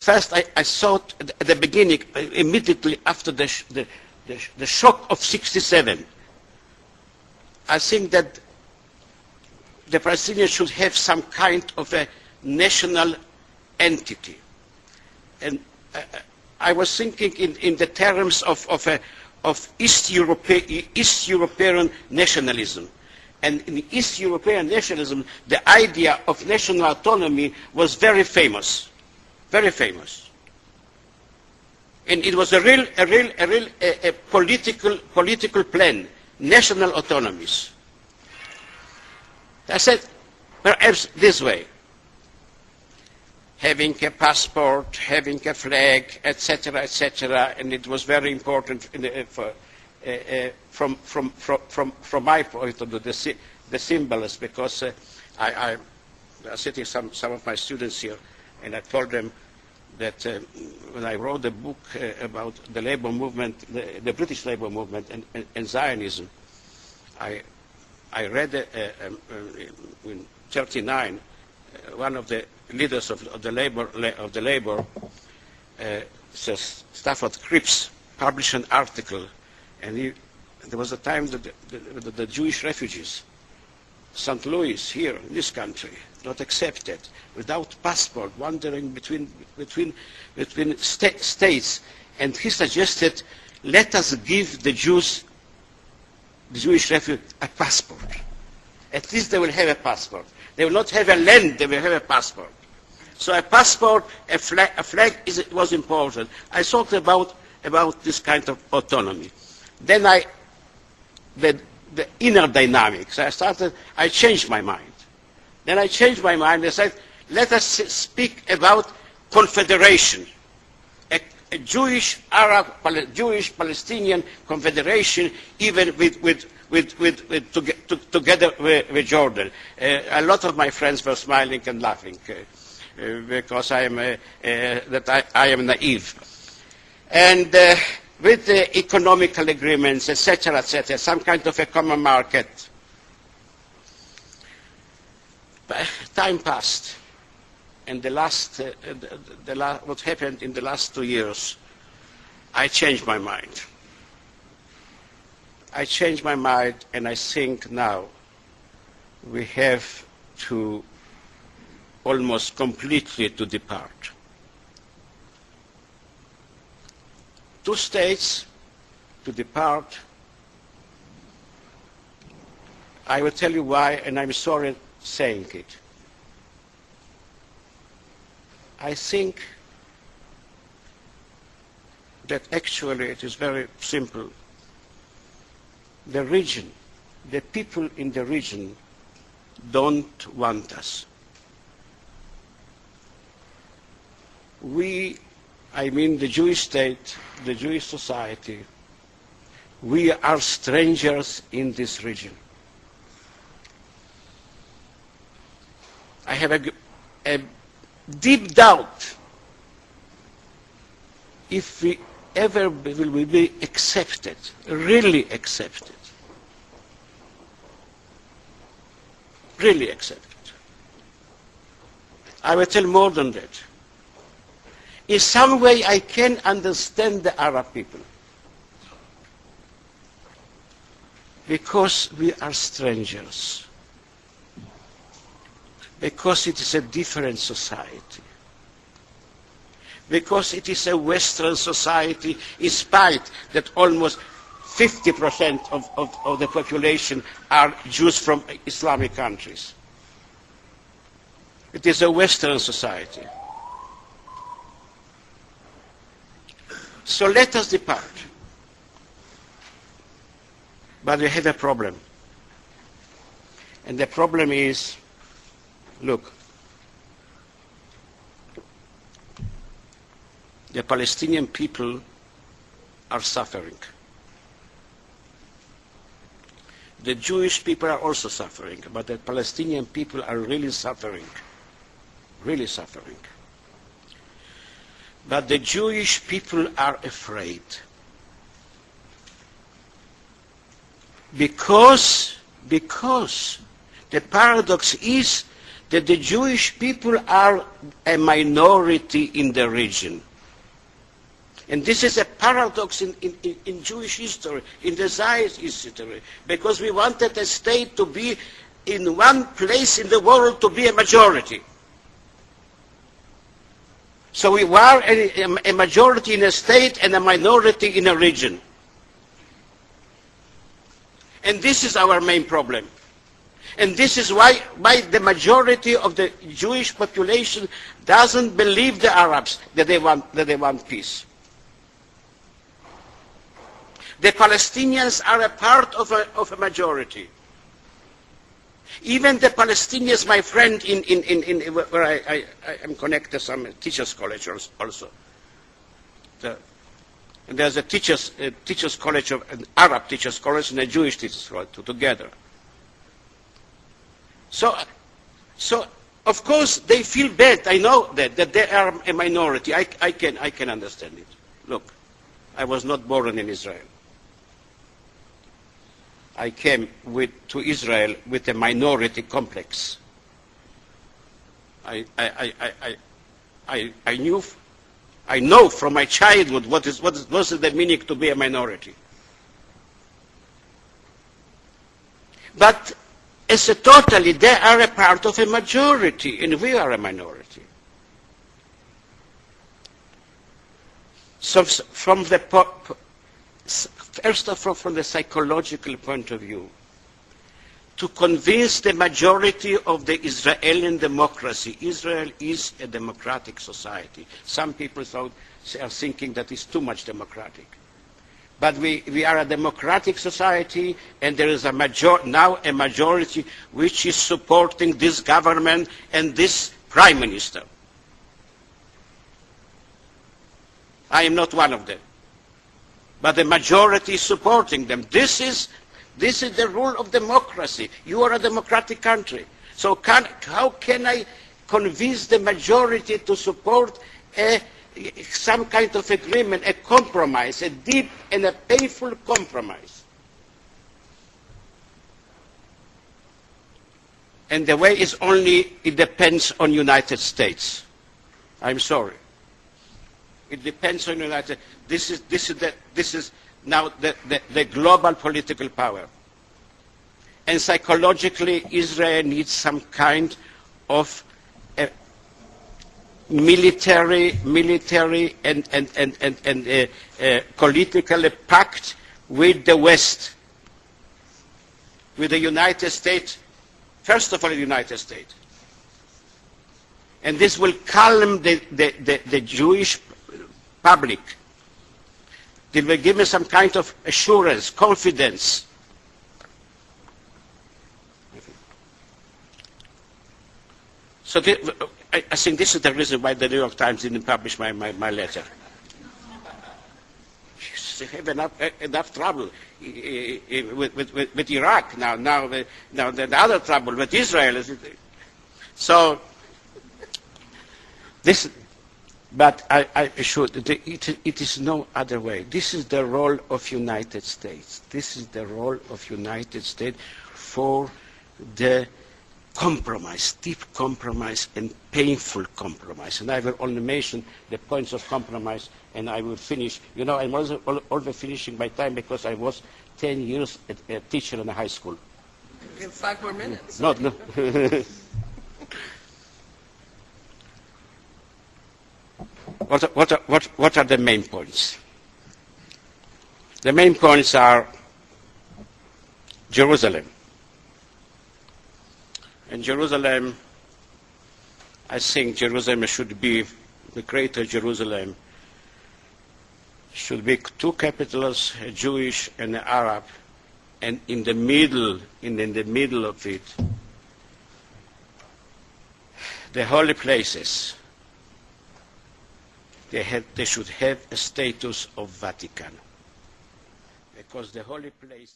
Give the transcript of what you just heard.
First, I thought at the beginning, immediately after the shock of '67, I think that the Palestinians should have some kind of a national entity. And I was thinking in the terms of East European nationalism. And in East European nationalism, the idea of national autonomy was very famous. Very famous. And it was a real political plan, national autonomies. I said, perhaps this way, having a passport, having a flag, etc., and it was very important from my point of view, the symbols, because I was sitting some of my students here, and I told them that when I wrote the book about the labor movement, the British labor movement and Zionism, I read in '39 one of the leaders of the labor, Stafford Cripps, published an article, and there was a time that the Jewish refugees, St. Louis, here in this country, not accepted, without passport, wandering between states, and he suggested, let us give the Jewish refugees a passport. At least they will have a passport. They will not have a land, they will have a passport. So a passport, a flag was important. I thought about this kind of autonomy. Then the inner dynamics, I changed my mind. Then I changed my mind and said, let us speak about confederation, a Jewish Arab, Jewish Palestinian confederation, even together with Jordan. A lot of my friends were smiling and laughing because I am naive. And with the economical agreements, etc., some kind of a common market. But time passed, and what happened in the last 2 years, I changed my mind. I changed my mind, and I think now we have to almost completely to depart. 2 states to depart. I will tell you why, and I'm sorry saying it. I think that actually it is very simple. The region, the people in the region don't want us. I mean the Jewish state, the Jewish society, we are strangers in this region. I have a deep doubt if we ever will be accepted, really accepted. Really accepted. I will tell more than that. In some way I can understand the Arab people, because we are strangers, because it is a different society, because it is a Western society, in spite that almost 50% of the population are Jews from Islamic countries. It is a Western society. So let us depart. But we have a problem. And the problem is, look, the Palestinian people are suffering. The Jewish people are also suffering, but the Palestinian people are really suffering. Really suffering. But the Jewish people are afraid. Because the paradox is that the Jewish people are a minority in the region. And this is a paradox in Jewish history, in the Zionist history, because we wanted a state to be in one place in the world to be a majority. So we were a majority in a state and a minority in a region. And this is our main problem. And this is why the majority of the Jewish population doesn't believe the Arabs that they want peace. The Palestinians are a part of a majority. Even the Palestinians, my friend, where I am connected to some teachers' college also. And there's a teachers' college, an Arab teachers' college and a Jewish teachers' college together. So of course they feel bad. I know that they are a minority. I can understand it. Look, I was not born in Israel. I came to Israel with a minority complex. I know from my childhood what is the meaning to be a minority. But as a totally, they are a part of a majority, and we are a minority. So from the first of all, from the psychological point of view, to convince the majority of the Israeli democracy, Israel is a democratic society. Some people are thinking that it's too much democratic. But we are a democratic society, and there is now a majority which is supporting this government and this prime minister. I am not one of them. But the majority is supporting them. This is the rule of democracy. You are a democratic country. So how can I convince the majority to support some kind of agreement, a compromise, a deep and a painful compromise? And the way is only, it depends on United States. I'm sorry. It depends on United. This is now the global political power. And psychologically, Israel needs some kind of military and political pact with the West, with the United States, first of all the United States. And this will calm the Jewish public. It will give me some kind of assurance, confidence. So I think this is the reason why the New York Times didn't publish my letter. They have enough trouble with Iraq now the other trouble with Israel. So this, but I should. It is no other way. This is the role of United States. This is the role of United States for the compromise, deep compromise and painful compromise. And I will only mention the points of compromise, and I will finish. You know, I'm always finishing my time because I was 10 years a teacher in a high school. You have 5 more minutes. No. What are the main points? The main points are Jerusalem. And Jerusalem, I think Jerusalem should be, the greater Jerusalem, should be 2 capitals, a Jewish and an Arab, and in the middle of it, the holy places, they should have a status of Vatican, because the holy place